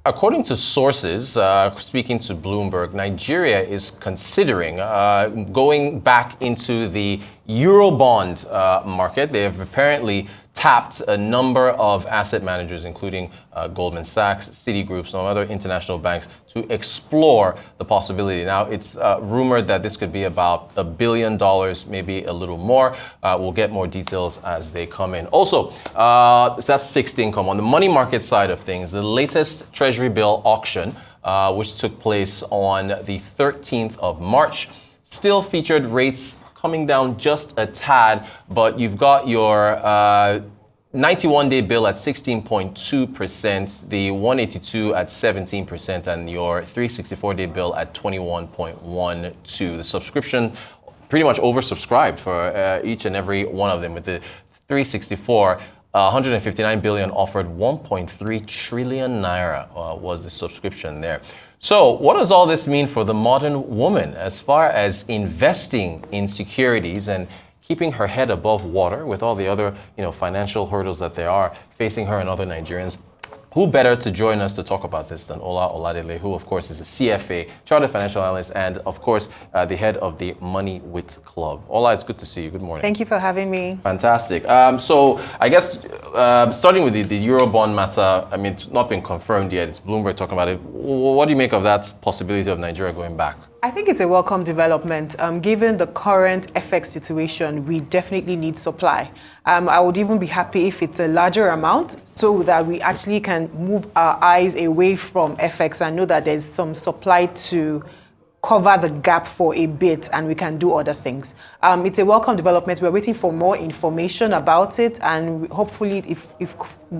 According to sources, speaking to Bloomberg, Nigeria is considering going back into the Eurobond market. They have apparently tapped a number of asset managers, including Goldman Sachs, Citigroup, some other international banks, to explore the possibility. Now, it's rumored that this could be about $1 billion, maybe a little more. We'll get more details as they come in. Also, so that's fixed income. On the money market side of things, the latest Treasury bill auction, which took place on the 13th of March, still featured rates coming down just a tad, but you've got your 91-day bill at 16.2%, the 182 at 17%, and your 364-day bill at 21.12. The subscription pretty much oversubscribed for each and every one of them. With the 364, 159 billion offered, 1.3 trillion naira was the subscription there. So what does all this mean for the modern woman as far as investing in securities and keeping her head above water with all the other, financial hurdles that there are facing her and other Nigerians? Who better to join us to talk about this than Oler Oladele, who, of course, is a CFA, Chartered Financial Analyst, and, of course, the head of the Money Wit Club. Ola, it's good to see you. Good morning. Thank you for having me. Fantastic. So I guess starting with the Eurobond matter, I mean, it's not been confirmed yet. It's Bloomberg talking about it. What do you make of that possibility of Nigeria going back? I think it's a welcome development. Given the current FX situation, we definitely need supply. I would even be happy if it's a larger amount so that we actually can move our eyes away from FX and know that there's some supply to cover the gap for a bit and we can do other things. It's a welcome development. We're waiting for more information about it, and hopefully if it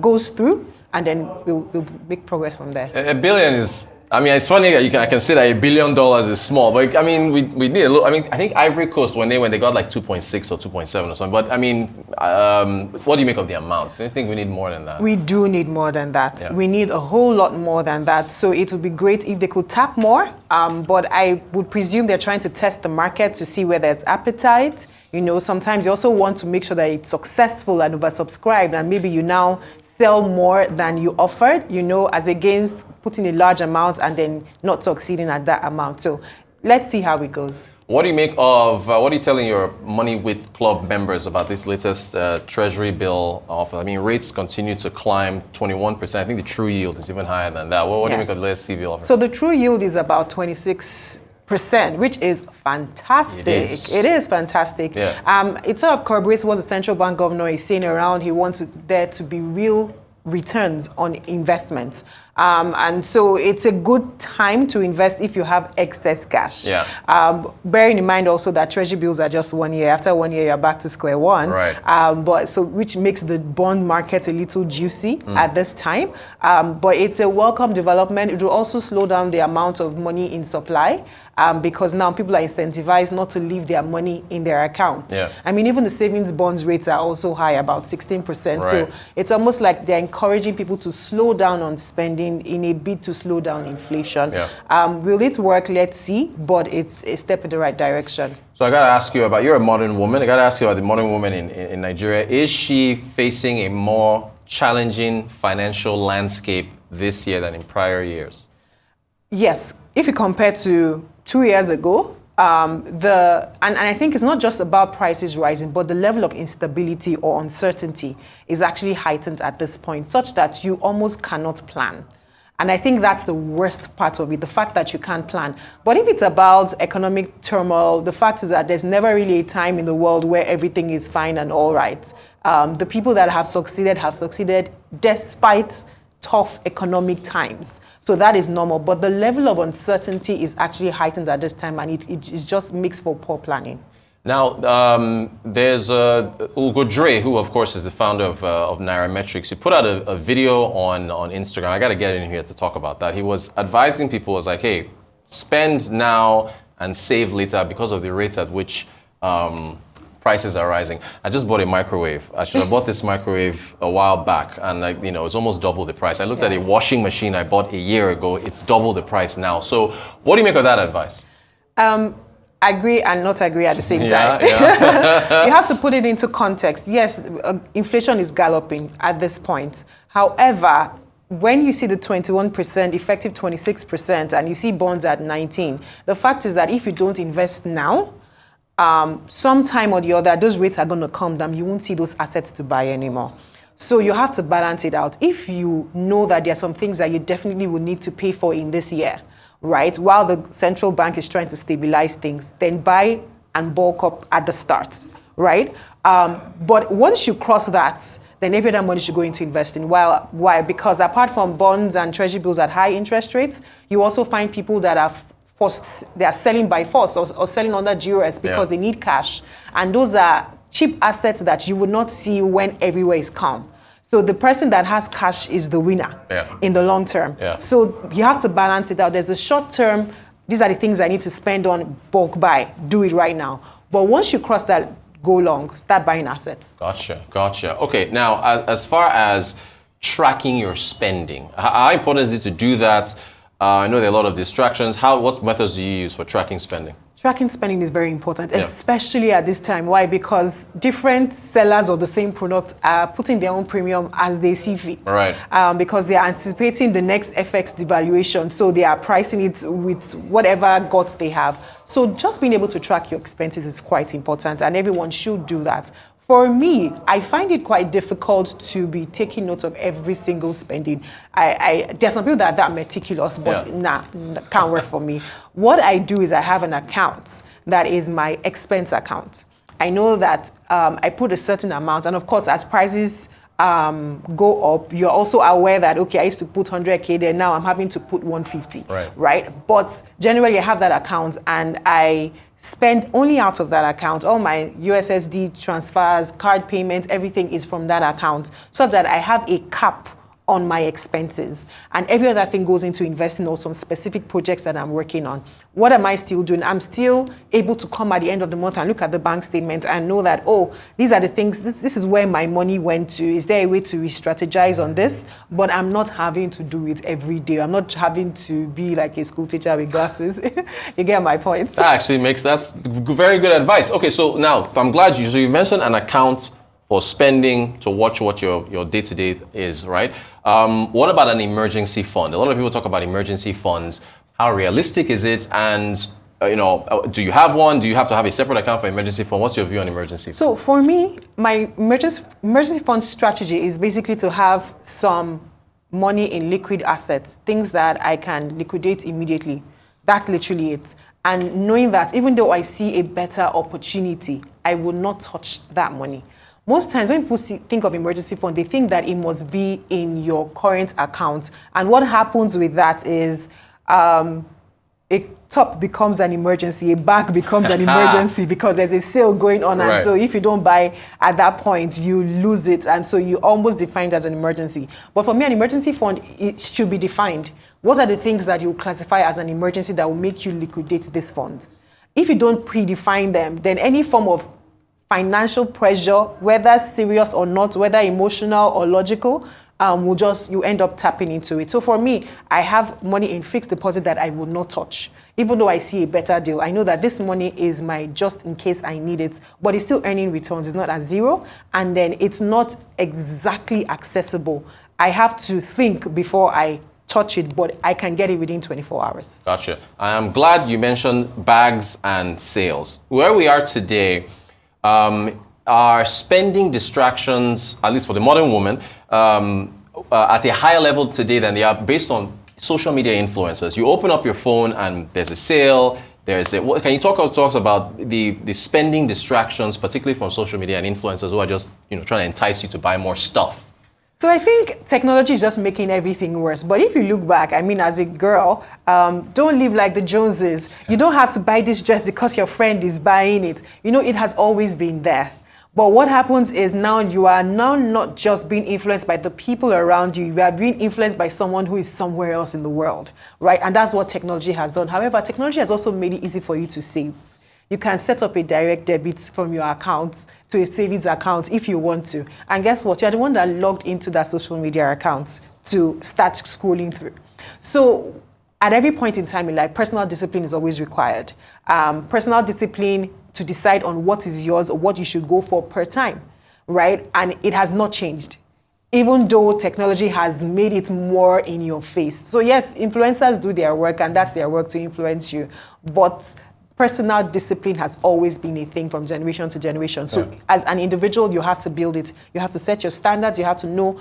goes through, and then we'll make progress from there. $1 billion is... I mean, it's funny that I can say that $1 billion is small, but I mean, we need a little. I mean, I think Ivory Coast when they got like 2.6 or 2.7 or something. But I mean, what do you make of the amounts? Do you think we need more than that? We do need more than that. Yeah. We need a whole lot more than that. So it would be great if they could tap more. But I would presume they're trying to test the market to see where there's appetite. Sometimes you also want to make sure that it's successful and oversubscribed, and maybe you now sell more than you offered, as against putting a large amount and then not succeeding at that amount. So let's see how it goes. What do you make of, what are you telling your Money Wit Club members about this latest Treasury bill offer? I mean, rates continue to climb 21%. I think the true yield is even higher than that. What do you make of the latest TV offer? So the true yield is about 26%, which is fantastic. It is fantastic. Yeah. It sort of corroborates what the central bank governor is saying around. He wants there to be real returns on investments. And so it's a good time to invest if you have excess cash. Yeah. Bearing in mind also that treasury bills are just 1 year. After 1 year, you're back to square one. Right. Which makes the bond market a little juicy at this time. But it's a welcome development. It will also slow down the amount of money in supply. Because now people are incentivized not to leave their money in their account. Yeah. I mean, even the savings bonds rates are also high, about 16%. Right. So it's almost like they're encouraging people to slow down on spending in a bid to slow down inflation. Yeah. Will it work? Let's see. But it's a step in the right direction. So I got to ask you about, you're a modern woman. I got to ask you about the modern woman in Nigeria. Is she facing a more challenging financial landscape this year than in prior years? Yes. If you compare to 2 years ago, and I think it's not just about prices rising, but the level of instability or uncertainty is actually heightened at this point, such that you almost cannot plan. And I think that's the worst part of it, the fact that you can't plan. But if it's about economic turmoil, the fact is that there's never really a time in the world where everything is fine and all right. The people that have succeeded despite tough economic times. So that is normal. But the level of uncertainty is actually heightened at this time, and it just makes for poor planning. Now, there's Ugo Dre, who, of course, is the founder of Nairametrics. He put out a video on Instagram. I got to get in here to talk about that. He was advising people, was like, hey, spend now and save later because of the rates at which prices are rising. I just bought a microwave. I should have bought this microwave a while back, and it's almost double the price. I looked at a washing machine I bought a year ago. It's double the price now. So what do you make of that advice? Agree and not agree at the same time. Yeah. You have to put it into context. Yes, inflation is galloping at this point. However, when you see the 21%, effective 26%, and you see bonds at 19, the fact is that if you don't invest now, sometime or the other, those rates are going to come down. You won't see those assets to buy anymore. So you have to balance it out. If you know that there are some things that you definitely will need to pay for in this year, right, while the central bank is trying to stabilize things, then buy and bulk up at the start, right? But once you cross that, then every other money should go into investing. Why? Because apart from bonds and treasury bills at high interest rates, you also find people that are forced, they are selling by force or selling under GOS because they need cash. And those are cheap assets that you would not see when everywhere is calm. So the person that has cash is the winner in the long term. So you have to balance it out. There's the short term, these are the things I need to spend on, bulk buy, do it right now. But once you cross that, go long, start buying assets. Gotcha. Okay, now as far as tracking your spending, how important is it to do that? I know there are a lot of distractions. What methods do you use for tracking spending? Tracking spending is very important, especially at this time. Why? Because different sellers of the same product are putting their own premium as they see fit. Right. Because they are anticipating the next FX devaluation, so they are pricing it with whatever guts they have. So just being able to track your expenses is quite important, and everyone should do that. For me, I find it quite difficult to be taking note of every single spending. There's some people that are that meticulous, but can't work for me. What I do is I have an account that is my expense account. I know that I put a certain amount, and of course, as prices go up, you're also aware that, okay, I used to put 100K there, now I'm having to put 150, right? But generally, I have that account, and I spend only out of that account. All my USSD transfers, card payments, everything is from that account, so that I have a cap on my expenses, and every other thing goes into investing or some specific projects that I'm working on. What am I still doing? I'm still able to come at the end of the month and look at the bank statement and know that, oh, these are the things, this is where my money went to. Is there a way to re-strategize on this? But I'm not having to do it every day. I'm not having to be like a school teacher with glasses. You get my point? That actually that's very good advice. Okay, so now I'm glad you mentioned an account for spending to watch what your day-to-day is, right? What about an emergency fund? A lot of people talk about emergency funds. How realistic is it? And do you have one? Do you have to have a separate account for emergency fund? What's your view on emergency fund? So for me, my emergency fund strategy is basically to have some money in liquid assets, things that I can liquidate immediately. That's literally it. And knowing that even though I see a better opportunity, I will not touch that money. Most times when people think of emergency fund, they think that it must be in your current account. And what happens with that is a top becomes an emergency, a bag becomes an emergency because there's a sale going on. Right. And so if you don't buy at that point, you lose it. And so you almost define it as an emergency. But for me, an emergency fund, it should be defined. What are the things that you classify as an emergency that will make you liquidate these funds? If you don't predefine them, then any form of financial pressure, whether serious or not, whether emotional or logical, you end up tapping into it. So for me, I have money in fixed deposit that I will not touch. Even though I see a better deal, I know that this money is my just in case I need it, but it's still earning returns. It's not at zero, and then it's not exactly accessible. I have to think before I touch it, but I can get it within 24 hours. Gotcha. I'm glad you mentioned bags and sales. Where we are today, are spending distractions, at least for the modern woman, at a higher level today than they are based on social media influencers. You open up your phone and there's a sale. Can you talk about the spending distractions, particularly from social media and influencers who are just trying to entice you to buy more stuff? So I think technology is just making everything worse. But if you look back, I mean, as a girl, don't live like the Joneses. You don't have to buy this dress because your friend is buying it. It has always been there. But what happens is now you are now not just being influenced by the people around you. You are being influenced by someone who is somewhere else in the world, right? And that's what technology has done. However, technology has also made it easy for you to save. You can set up a direct debit from your account to a savings account if you want to. And guess what? You are the one that logged into that social media account to start scrolling through. So at every point in time in life, personal discipline is always required. Personal discipline to decide on what is yours or what you should go for per time, right? And it has not changed. even though technology has made it more in your face. So yes, influencers do their work, and that's their work to influence you. But personal discipline has always been a thing from generation to generation. So as an individual, you have to build it. You have to set your standards. You have to know,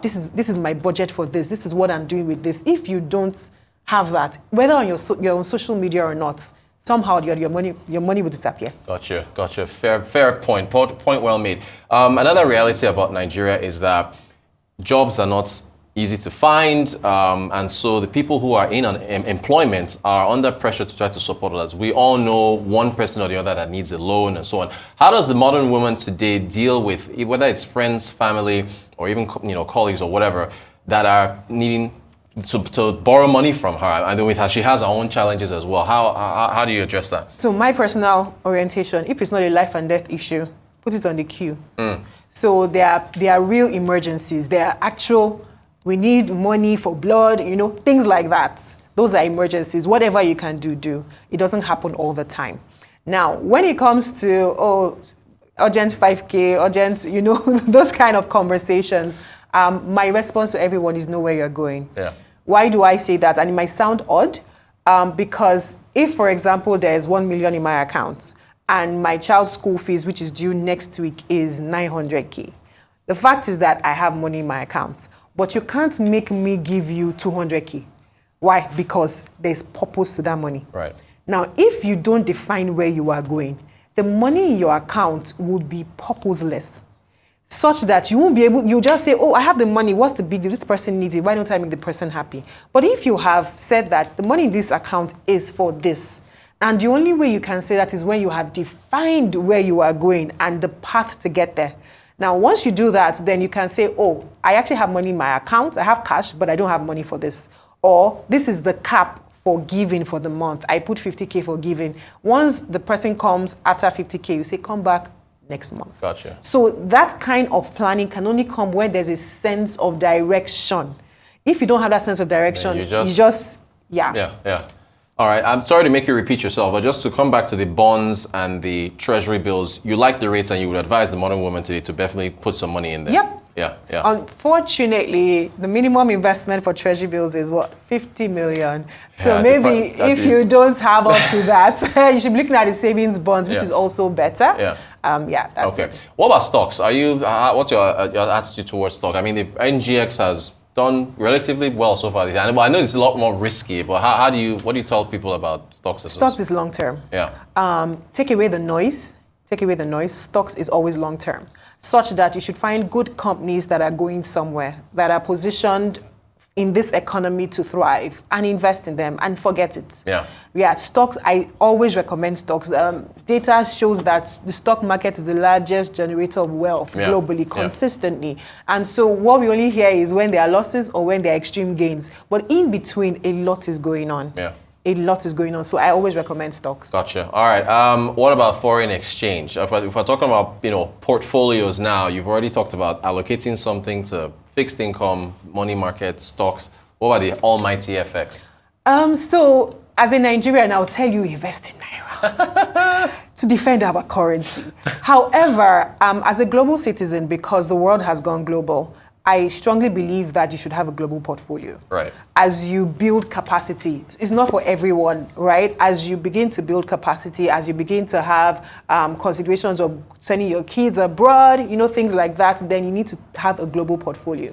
this is my budget for this. This is what I'm doing with this. If you don't have that, whether on you're on social media or not, somehow your money will disappear. Gotcha. Fair point. Point well made. Another reality about Nigeria is that jobs are not easy to find, and so the people who are in employment are under pressure to try to support others. We all know one person or the other that needs a loan and so on. How does the modern woman today deal with, whether it's friends, family, or even colleagues or whatever, that are needing to borrow money from her? And then with her, she has her own challenges as well. How do you address that? So my personal orientation, if it's not a life and death issue, put it on the queue. So there are real emergencies. There are actual, we need money for blood, things like that. Those are emergencies. Whatever you can do. It doesn't happen all the time. Now, when it comes to, urgent 5K, urgent, those kind of conversations, my response to everyone is know where you're going. Yeah. Why do I say that? And it might sound odd, because if, for example, there's 1 million in my account and my child's school fees, which is due next week, is 900K. The fact is that I have money in my account, but you can't make me give you 200K. Why? Because there's purpose to that money. Right. Now, if you don't define where you are going, the money in your account would be purposeless, such that you won't be able, you just say, I have the money, what's the big deal? This person needs it, why don't I make the person happy? But if you have said that the money in this account is for this, and the only way you can say that is when you have defined where you are going and the path to get there. Now, once you do that, then you can say, I actually have money in my account, I have cash, but I don't have money for this. Or this is the cap for giving for the month. I put 50K for giving. Once the person comes after 50K, you say, come back next month. Gotcha. So that kind of planning can only come when there's a sense of direction. If you don't have that sense of direction, you just. Yeah. All right, I'm sorry to make you repeat yourself, but just to come back to the bonds and the treasury bills, you like the rates and you would advise the modern woman today to definitely put some money in there. Yep. Yeah. Unfortunately, the minimum investment for treasury bills is 50 million. So Yeah, maybe if you don't have up to that, you should be looking at the savings bonds, which is also better. That's okay. it. What about stocks? Are you? What's your attitude towards stock? I mean, the NGX has done relatively well so far. I know it's a lot more risky, but what do you tell people about stocks? Stocks is long term. Yeah. Take away the noise. Stocks is always long term, such that you should find good companies that are going somewhere, that are positioned in this economy to thrive, and invest in them and forget it. Yeah, stocks, I always recommend stocks. Data shows that the stock market is the largest generator of wealth globally, consistently. And so what we only hear is when there are losses or when there are extreme gains. But in between, a lot is going on. A lot is going on. So I always recommend stocks. Gotcha. All right. What about foreign exchange? If we're talking about portfolios now, you've already talked about allocating something to fixed income, money market, stocks. What about the almighty FX? So as a Nigerian, I'll tell you, invest in Naira to defend our currency. However, as a global citizen, because the world has gone global, I strongly believe that you should have a global portfolio. Right. As you build capacity, it's not for everyone, right? As you begin to build capacity, as you begin to have considerations of sending your kids abroad, things like that, then you need to have a global portfolio.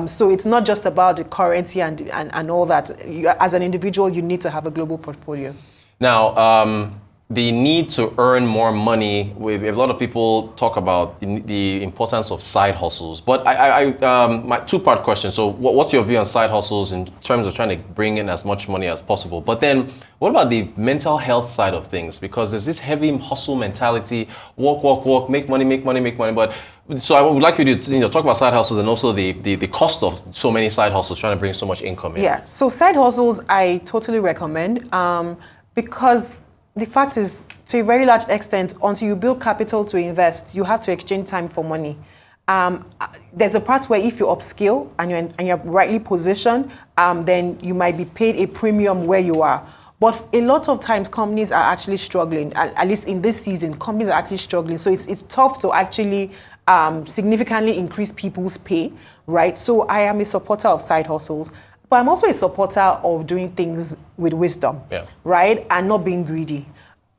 So it's not just about the currency and all that. As an individual, you need to have a global portfolio. Now, the need to earn more money, a lot of people talk about the importance of side hustles. But my two-part question. So what's your view on side hustles in terms of trying to bring in as much money as possible? But then what about the mental health side of things? Because there's this heavy hustle mentality, work, make money. But so I would like you to talk about side hustles and also the cost of so many side hustles trying to bring so much income in. Yeah, so side hustles I totally recommend because the fact is, to a very large extent, until you build capital to invest, you have to exchange time for money. There's a part where if you upskill and you're rightly positioned, then you might be paid a premium where you are. But a lot of times companies are actually struggling, at least in this season, companies are actually struggling. So it's tough to actually significantly increase people's pay, right? So I am a supporter of side hustles, but I'm also a supporter of doing things with wisdom, right? And not being greedy.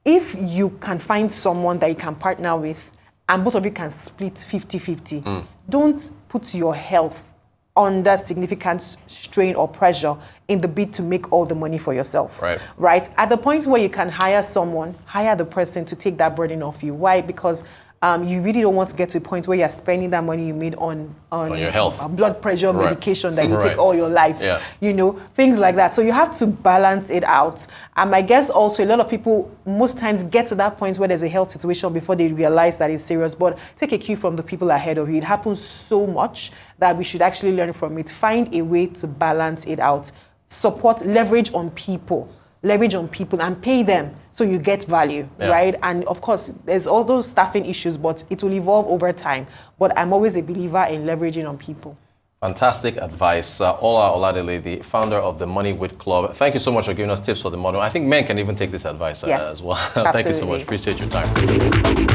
If you can find someone that you can partner with and both of you can split 50-50, don't put your health under significant strain or pressure in the bid to make all the money for yourself. Right? At the point where you can hire someone, hire the person to take that burden off you. Why? Because you really don't want to get to a point where you're spending that money you made on your health, blood pressure medication that you take all your life, you know, things like that. So you have to balance it out. I guess also a lot of people most times get to that point where there's a health situation before they realize that it's serious. But take a cue from the people ahead of you. It happens so much that we should actually learn from it. Find a way to balance it out. Support, leverage on people and pay them so you get value, right? And of course, there's all those staffing issues, but it will evolve over time. But I'm always a believer in leveraging on people. Fantastic advice. Oler Oladele, the founder of the Money Wit Club. Thank you so much for giving us tips for the model. I think men can even take this advice as well. Thank you so much. Appreciate your time.